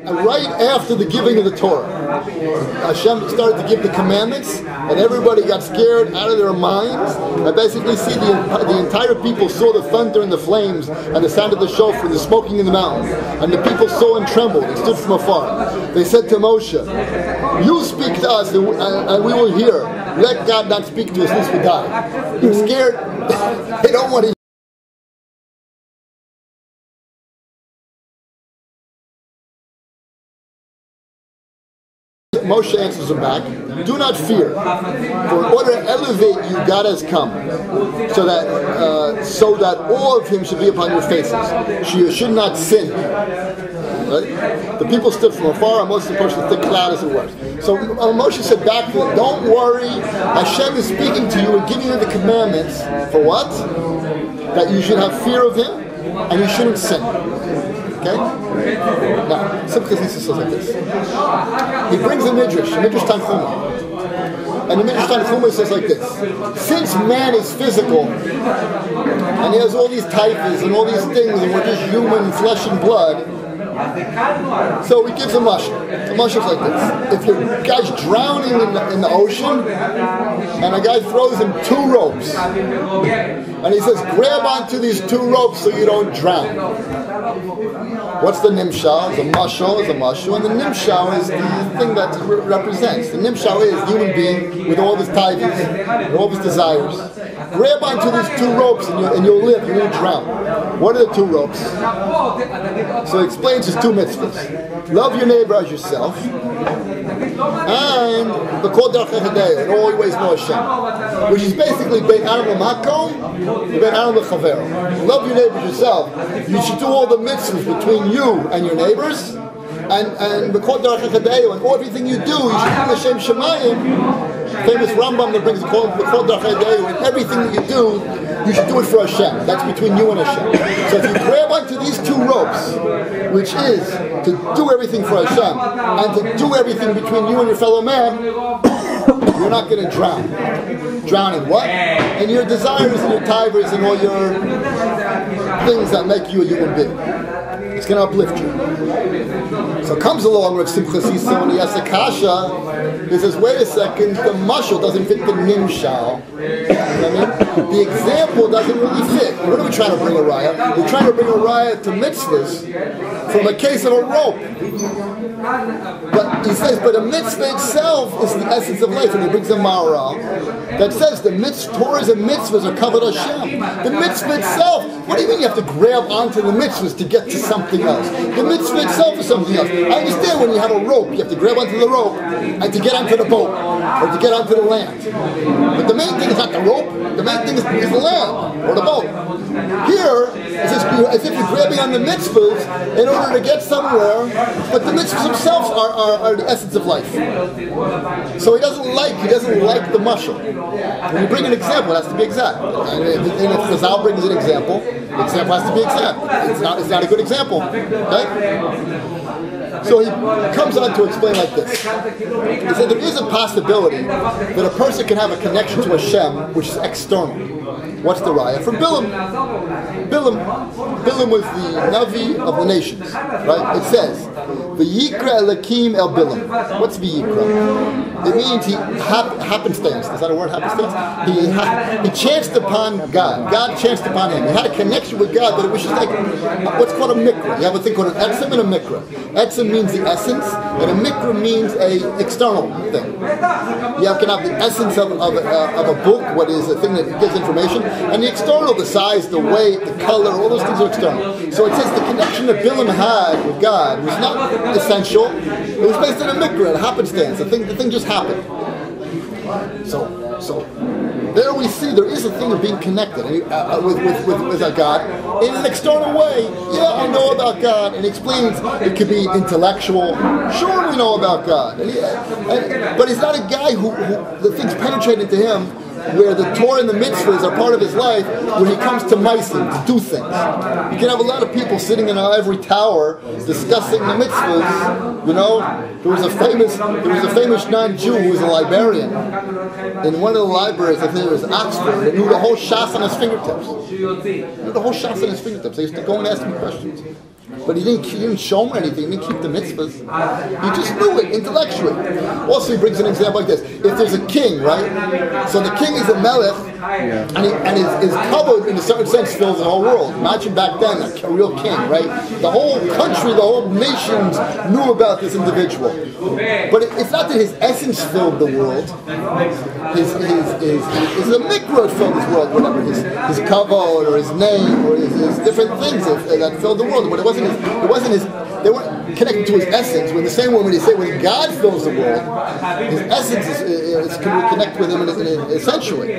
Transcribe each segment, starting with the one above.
right after the giving of the Torah. Hashem started to give the commandments, and everybody got scared out of their minds. I basically see the entire people saw the thunder and the flames and the sound of the shofar, the smoking in the mountain, and the people saw and trembled and stood from afar. They said to Moshe, "You speak to us, and we will hear. Let God not speak to us, lest we die." They're scared. They don't want to. Moshe answers him back, "Do not fear, for in order to elevate you, God has come, so that all of him should be upon your faces. So you should not sin." Right? The people stood from afar, and Moses approached the thick cloud as it was. So Moshe said back to them, "Don't worry, Hashem is speaking to you and giving you the commandments for what? That you should have fear of him, and you shouldn't sin." Okay? Now, Simchas Yisrael says like this. He brings a Midrash Tanchuma. And the Midrash Tanchuma says like this. Since man is physical, and he has all these typhus and all these things, and we're just human flesh and blood, so he gives a mashal. The mashal is like this. If your guy's drowning in the ocean, and a guy throws him 2 ropes, and he says, grab onto these 2 ropes so you don't drown. What's the nimshal? The mashal is a mashal, and the nimshal is the thing that represents. The nimshal is a human being with all his typhus, and all his desires. Grab onto these 2 ropes and you'll live, you won't drown. What are the 2 ropes? So he explains his 2 mitzvahs. Love your neighbor as yourself, and the kol derech hadei, and always know Hashem, which is basically bein adam l'makom, bein adam l'chavero. Love your neighbor as yourself. You should do all the mitzvahs between you and your neighbors, and the kol derech hadei, and everything you do, you should do l'shem shemayim. Famous Rambam that brings the kol derech hadei, and everything that you do, you should do it for Hashem. That's between you and Hashem. So if you grab onto these 2 ropes, which is to do everything for Hashem, and to do everything between you and your fellow man, you're not going to drown. Drown in what? In your desires and your tivers and all your things that make you a human being. It's going to uplift you. So comes along with Simchas Yisrael and he asks a kasha. He says, wait a second, the mashal doesn't fit the nimshal. You know what I mean? The example doesn't really fit. What are we trying to bring a raya? We're trying to bring a raya to mitzvahs from a case of a rope. But he says, but a mitzvah itself is the essence of life. And he brings a maral that says the Torahs and mitzvahs are covered Hashem. The mitzvah itself, what do you mean you have to grab onto the mitzvahs to get to something else? The mitzvah itself is something else. I understand when you have a rope, you have to grab onto the rope and to get onto the boat or to get onto the land. But the main thing is not the rope, the main thing is the land or the boat. Here, it's as if you're grabbing on the mitzvahs in order to get somewhere, but the mitzvahs themselves are the essence of life. So he doesn't like the mashal. When you bring an example, it has to be exact. And if Chazal brings an example, the example has to be exact. It's not a good example. Okay? So he comes on to explain like this. He said there is a possibility that a person can have a connection to Hashem which is external. What's the raya? From Bilam. Bilam was the Navi of the nations. Right? It says, V'yikra Elakim el Bilam. What's V'yikra? It means he happenstance. Is that a word, happenstance? He chanced upon God. God chanced upon him. He had a connection with God, but it was just like what's called a mikra. You have a thing called an etzem and a mikra. Etzem means the essence, and a mikra means a external thing. You can have the essence of a book, what is a thing that gives information, and the external, the size, the weight, the color, all those things are external. So it says the connection that Bilam had with God was not essential. It was based on a mikra, a happenstance. The thing just happened. So there we see there is a thing of being connected with a God in an external way. Yeah, I know about God, and he explains it could be intellectual. Sure, we know about God, but he's not a guy who the things penetrate into him, where the Torah and the mitzvahs are part of his life, when he comes to meisim, to do things. You can have a lot of people sitting in an ivory tower discussing the mitzvahs. You know, there was a famous non-Jew who was a librarian. In one of the libraries, I think it was Oxford, he knew the whole shas on his fingertips. He used to go and ask him questions. But he didn't show him anything. He didn't keep the mitzvahs. He just knew it intellectually. Also, he brings an example like this. If there's a king, right? So the king is a melech, and his kavod, in a certain sense, fills the whole world. Imagine back then, a real king, right? The whole country, the whole nations knew about this individual. But it's not that his essence filled the world. His a mikra filled his world, whatever. His kavod, or his name, or his different things that filled the world. But it wasn't his. They weren't connected to his essence. In the same way, when they say when God fills the world, his essence is connected with him essentially.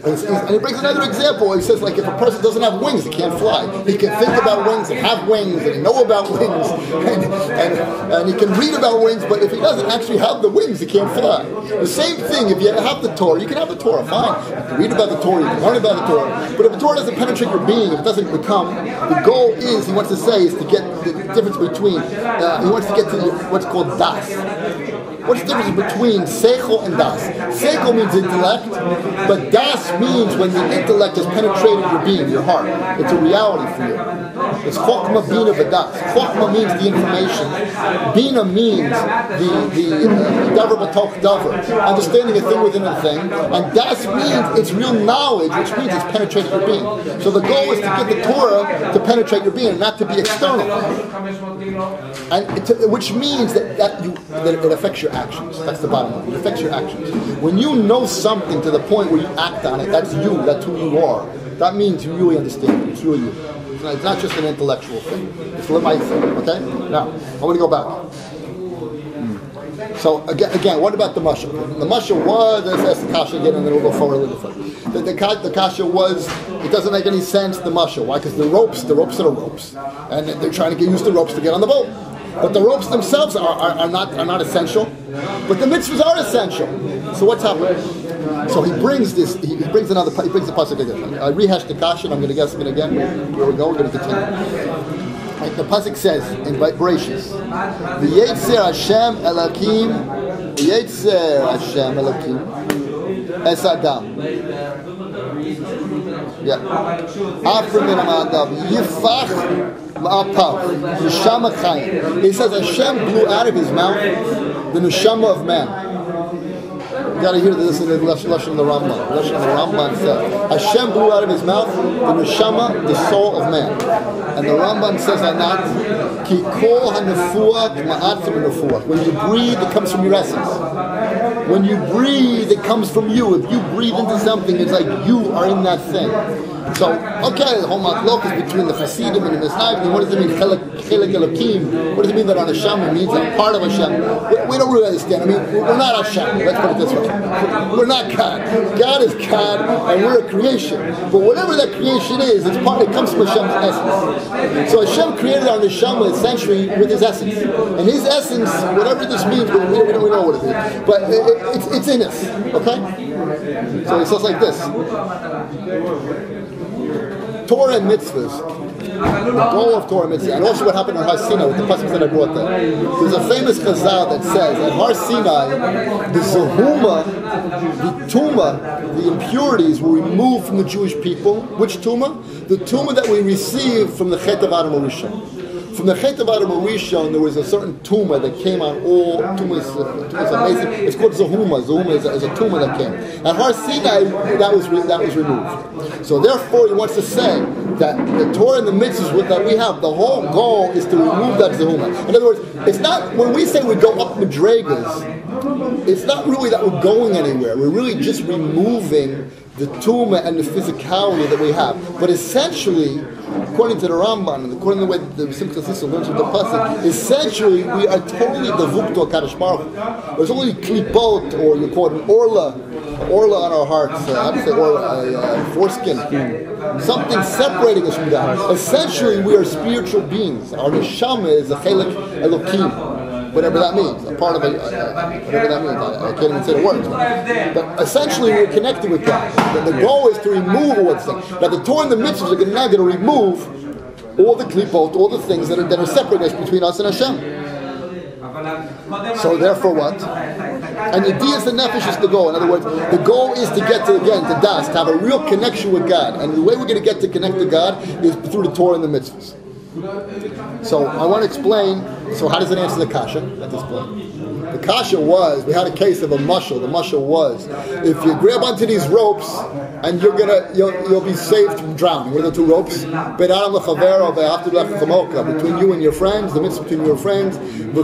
And he brings another example. He says, like, if a person doesn't have wings, he can't fly. He can think about wings and have wings and know about wings, and he can read about wings, but if he doesn't actually have the wings, he can't fly. The same thing, if you have the Torah, you can have the Torah, fine. You can read about the Torah, you can learn about the Torah, but if the Torah doesn't penetrate your being, if it doesn't become, the goal is, he wants to say, is to get the difference between, he wants to get to what's called das. What's the difference between seichel and das? Seichel means intellect, but das means when the intellect has penetrated your being, your heart. It's a reality for you. It's chokmah, bina, v'das. Chokmah means the information. Bina means the davar b'toch davar, understanding a thing within a thing. And das means it's real knowledge, which means it's penetrated your being. So the goal is to get the Torah to penetrate your being, not to be external. And which means that it affects your actions. That's the bottom line. It affects your actions. When you know something to the point where you act on it, that's you. That's who you are. That means you really understand it. It's really you. It's not just an intellectual thing. It's lemaisa. Okay? Now, I'm going to go back. So again, what about the mashal? The mashal was, let's ask the kasha again, and then we'll go forward a little further. The kasha was, it doesn't make any sense, the mashal. Why? Because the ropes are the ropes, and they're trying to use the ropes to get on the boat. But the ropes themselves are not essential. But the mitzvahs are essential. So what's happening? So he brings the pasuk again. I rehashed the kasha, and I'm going to guess it again. Here we go. We're going to continue. The pasuk says in Bereshis, "V'yetzer Hashem Elokim, V'yetzer Hashem Elokim, Es Adam." Yeah. After min ha'adav, Yifach ma'apav, Neshama Chayim. He says Hashem blew out of his mouth the neshama of man. You got to hear this in the Lashon of the Rambam. The Lashon of the Rambam says Hashem blew out of his mouth the neshama, the soul of man. And the Rambam says that Ki kol hanefuach ma'atzim hanefuach. When you breathe, it comes from your essence. When you breathe, it comes from you. If you breathe into something, it's like you are in that thing. So, okay, the whole matlok is between the Hasidim and the Mishnah. What does it mean, Chelek Elokim? What does it mean that on Hashem means that part of Hashem? We don't really understand. I mean, we're not Hashem. Let's put it this way. We're not God. God is God, and we're a creation. But whatever that creation is, it comes from Hashem's essence. So Hashem created our neshama essentially with His essence. And His essence, whatever this means, we don't know what it is. But it's in us. Okay? So it says like this. Torah and mitzvahs. The goal of Torah and mitzvahs, and also what happened on Har Sinai with the pasuk that I brought there. There's a famous chazal that says at Har Sinai, the zahuma, the tuma, the impurities were removed from the Jewish people. Which tuma? The tuma that we received from the Chet of Adam Rishon. From the Chet of Adam Rishon, there was a certain tumah that came on all tumas. Amazing. It's called zahuma. Zahuma is a tumah that came. At Har Sinai, that was removed. So therefore, he wants to say that the Torah and the mitzvahs that we have, the whole goal is to remove that zahuma. In other words, it's not when we say we go up madregas, it's not really that we're going anywhere. We're really just removing the tumah and the physicality that we have. But essentially, according to the Ramban and according to the way the Simchas Yisrael learns with the pasuk, essentially we are totally devuked to HaKadosh Baruch Hu. There's only klipot, or you call it an orla on our hearts. How do you say orla? Foreskin. Something separating us from that. Essentially, we are spiritual beings. Our neshama is a chelek elokim. Whatever that means, a part of it, whatever that means, I can't even say the words. But essentially, we're connected with God. The goal is to remove all these things. Now, the Torah and the mitzvahs are now going to remove all the klipot, all the things that are separating us between us and Hashem. So therefore what? And the dias the nefesh is the goal. In other words, the goal is to get to das, to have a real connection with God. And the way we're going to get to connect to God is through the Torah and the mitzvahs. So I want to explain. So how does it answer the kasha at this point? The kasha was, we had a case of a mushal. The mushal was, if you grab onto these ropes and you'll be saved from drowning. What are the two ropes? Between you and your friends, the mitzvah between your friends, and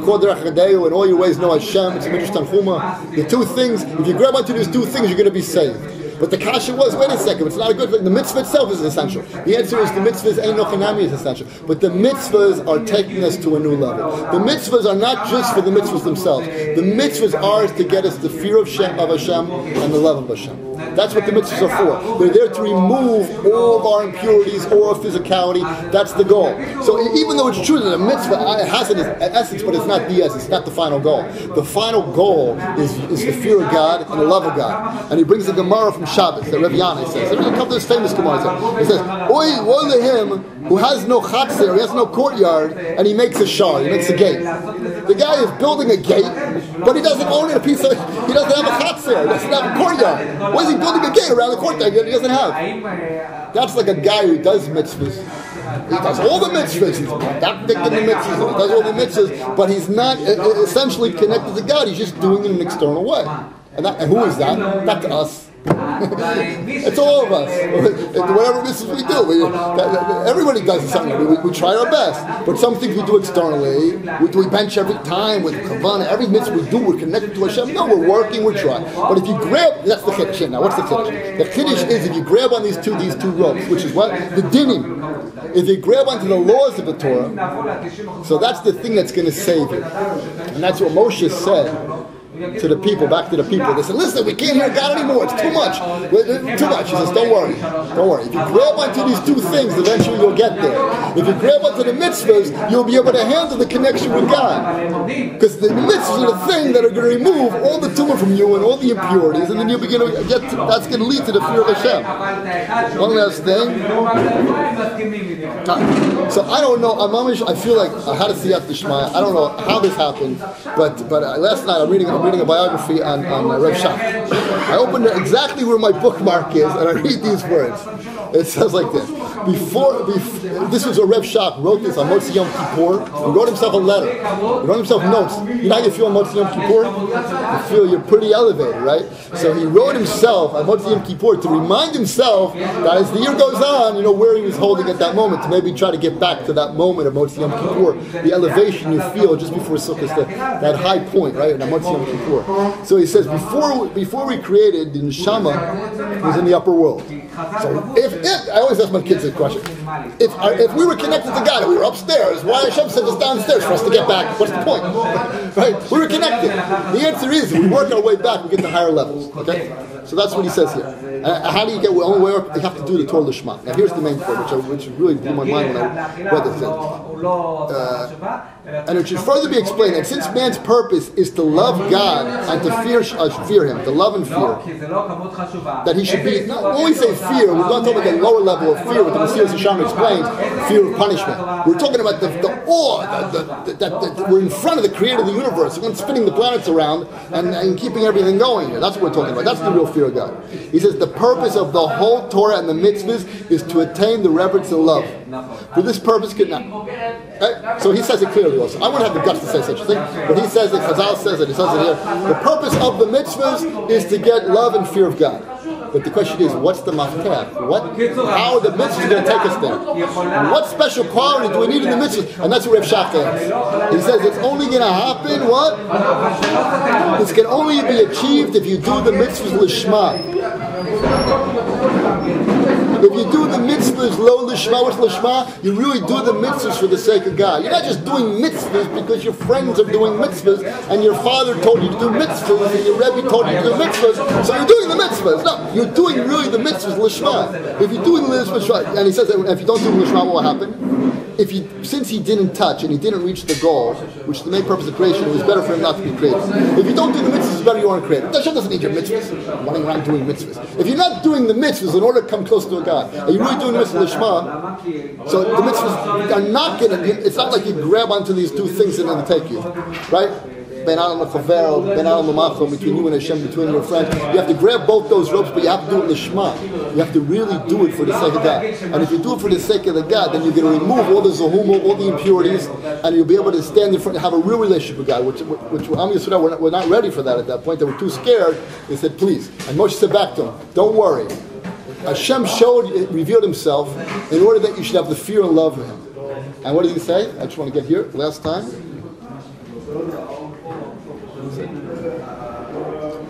all your ways know Hashem. It's the two things. If you grab onto these two things, you're going to be saved. But the kasha was, wait a second, it's not a good thing. The mitzvah itself is essential. The answer is the mitzvahs ain't no chanami is essential. But the mitzvahs are taking us to a new level. The mitzvahs are not just for the mitzvahs themselves. The mitzvahs are to get us the fear of Hashem and the love of Hashem. That's what the mitzvahs are for. They're there to remove all of our impurities, all our physicality. That's the goal. So even though it's true that a mitzvah has an essence, but it's not the essence, it's not the final goal. The final goal is the fear of God and the love of God. And he brings the Gemara from Shabbos, that Rav Eliyahu says. There's a couple of this famous Gemara. He says, "Oy, woe to him who has no chatzer, he has no courtyard, and he makes a shar, he makes a gate." The guy is building a gate, but he doesn't own it. He doesn't have a chatzer, he doesn't have a courtyard. Why is he building a gate around the courtyard that he doesn't have? That's like a guy who does mitzvahs. He does all the mitzvahs. He's didactic in the mitzvahs. He does all the mitzvahs, but he's not essentially connected to God. He's just doing it in an external way. And who is that? Not to us. It's all of us. Whatever mitzvahs we do, everybody does something. We try our best, but some things we do externally. We bench every time with kavanah. Every mitzvah we do, we're connected to Hashem. No, we're working, we're trying. But if you grab, that's the chiddush. Now, what's the chiddush? The chiddush is if you grab on these two ropes, which is what the dinim. If you grab onto the laws of the Torah, so that's the thing that's going to save you, and that's what Moshe said to the people, back to the people. They said, listen, we can't hear God anymore. It's too much. Too much. He says, don't worry. Don't worry. If you grab onto these two things, eventually you'll get there. If you grab onto the mitzvahs, you'll be able to handle the connection with God. Because the mitzvahs are the thing that are going to remove all the tumor from you and all the impurities, and then you'll begin to get that's going to lead to the fear of Hashem. One last thing. So I don't know. I feel like I had to see after Shema. I don't know how this happened, but last night I'm reading a biography on Rav Shach. I opened it exactly where my bookmark is, and I read these words. It says like this. Before this was a Rav Shach wrote this on Motzi Yom Kippur. He wrote himself a letter. He wrote himself notes. You know how you feel on Motzi Yom Kippur? You feel you're pretty elevated, right? So he wrote himself on Motzi Yom Kippur to remind himself that as the year goes on, where he was holding at that moment, to maybe try to get back to that moment of Motzi Yom Kippur, the elevation you feel just before Sukkot, that high point, right? On Motzi Yom Kippur. So he says, before we created, the neshama was in the upper world. So if I always ask my kids this question, if we were connected to God and we were upstairs, why Hashem sent us downstairs for us to get back? What's the point? Right? We were connected. The answer is, if we work our way back, we get to higher levels. Okay? So that's what he says here. How do you get? Well, only way you have to do the Torah Lishma. Now here's the main point, which really blew my mind when I read this thing. And it should further be explained that since man's purpose is to love God and to fear Him, to love and fear, that he should be, not when we say fear, we're not talking about the lower level of fear, what the Messiah Shisham explains, fear of punishment. We're talking about the awe, that we're in front of the creator of the universe, we're spinning the planets around and keeping everything going here. That's what we're talking about. That's the real fear of God. He says the purpose of the whole Torah and the mitzvahs is to attain the reverence and love. For this purpose could not. So he says it clearly also. I wouldn't have the guts to say such a thing, but he says it, Chazal says it, he says it here. The purpose of the mitzvahs is to get love and fear of God. But the question is, what's the maftech? How are the mitzvahs going to take us there? And what special quality do we need in the mitzvahs? And that's what Rav Shach asks. He says it's only going to happen, what? This can only be achieved if you do the mitzvahs lishma. If you do the mitzvahs lo lishma, what's lishma? You really do the mitzvahs for the sake of God. You're not just doing mitzvahs because your friends are doing mitzvahs and your father told you to do mitzvahs and your Rebbe told you to do mitzvahs, so you're doing the mitzvahs. No, you're doing really the mitzvahs lishma. If you're doing the mitzvahs, and he says that if you don't do lishma, what will happen? Since he didn't touch and he didn't reach the goal, which is the main purpose of creation, it was better for him not to be created. If you don't do the mitzvahs, it's better you aren't created. Hashem doesn't need your mitzvahs, running around doing mitzvahs. If you're not doing the mitzvahs in order to come close to a God, and you're really doing the mitzvahs lishma, so the mitzvahs are not going to, it's not like you grab onto these two things and then they take you, right? ben adam l'chavero, ben adam l'machom, between you and Hashem, between your friends. You have to grab both those ropes, but you have to do it l'shma. You have to really do it for the sake of God. And if you do it for the sake of the God, then you're going to remove all the zahuma, all the impurities, and you'll be able to stand in front and have a real relationship with God, which I'm going to say we're not ready for that at that point. They were too scared. They said, please. And Moshe said back to him, don't worry. Hashem revealed himself in order that you should have the fear and love of him. And what did he say? I just want to get here, last time.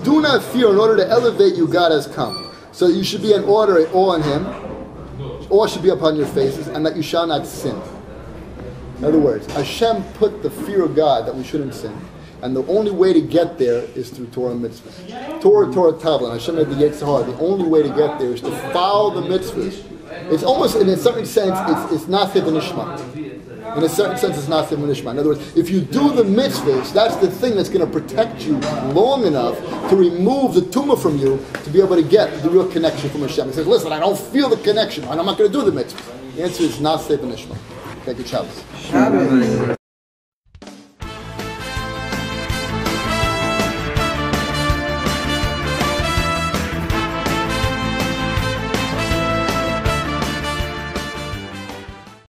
Do not fear, in order to elevate you, God has come. So you should be in order, awe in him. Awe should be upon your faces, and that you shall not sin. In other words, Hashem put the fear of God that we shouldn't sin. And the only way to get there is through Torah and mitzvahs. Torah, Tavla, and Hashem had the Yetzirah. The only way to get there is to follow the mitzvahs. It's almost, in a certain sense, it's nasib and ishma. In a certain sense, it's nasib and ishma. In other words, if you do the mitzvahs, that's the thing that's going to protect you long enough to remove the tumah from you to be able to get the real connection from Hashem. He says, listen, I don't feel the connection, and I'm not going to do the mitzvahs. The answer is nasib and ishma. Thank you, Shabbos.